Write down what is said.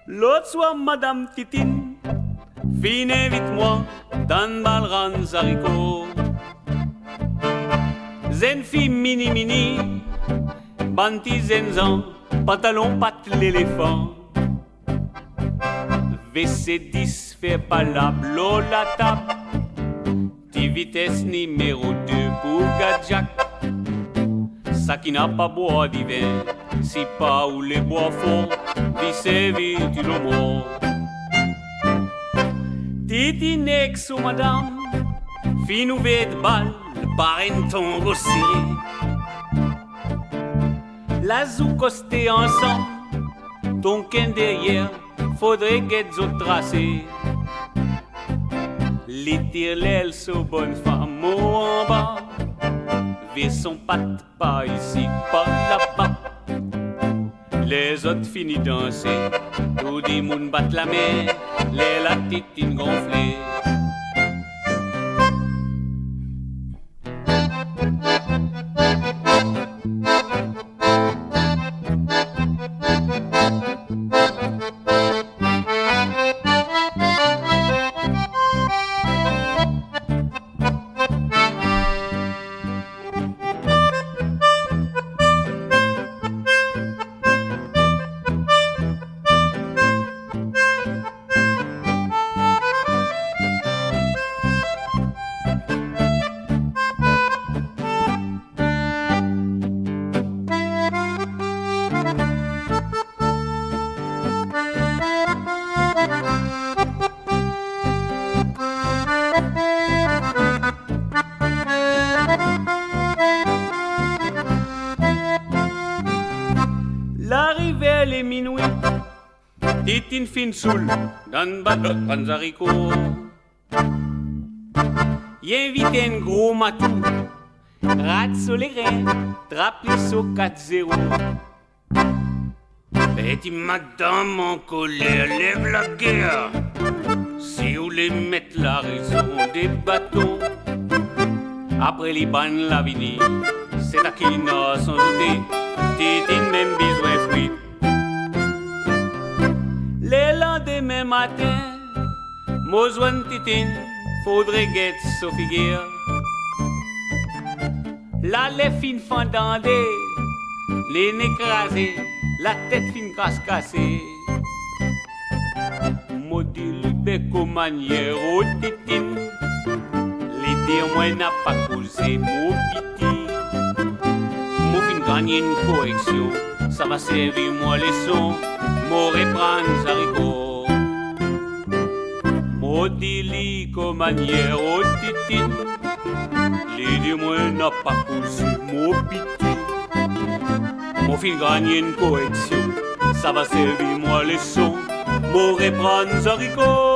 L'autre soir, Madame Titine, viens invite-moi dans Balran Zarico. Zen fille mini, banti zenzan, pantalon pat l'éléphant. VC10 fait pas la blo la table, 10 vitesse numéro 2 pour Gadjak. Ça qui n'a pas bois d'hiver, si pas où les bois font, c'est vite le mot. Titi nex ou madame, fin ouvert de balle, le parrain tombe aussi. La zou costé ensemble, ton quin derrière, faudrait qu'être au tracé. Les tire l'aile sous bonne femme en bas, vers son patte pas ici, pas là-bas. Les autres finissent danser, tout le monde bat la main, les latitines gonflées. L'arrivée les minuit, Titine fin soul, dans Balran Zarico. Y invite un gros matou, rate sur les grains, trappe les sauts 4-0. Petit madame en colère, lève la guerre. Si vous les mettez la raison des bâtons, après les bannes l'avenir, c'est à qui n'a sans douter. Titine même besoin fruit. Les lendemain matin, Mozouane Titine, faudrait guette sa figure. La lèvre fine fendandée, les nez écrasés, la tête fine casse-cassée. Maudit le bec aux manières au Titine, l'idée moi n'a pas causé mon piti. Gagner une correction, ça va servir moi leçon, m'aurait prendre haricot. Maudit comme manière au Titine, l'idée moi n'a pas poussé mon piti. Mon fin gagner une correction, ça va servir moi leçon, m'aurait prendre haricot.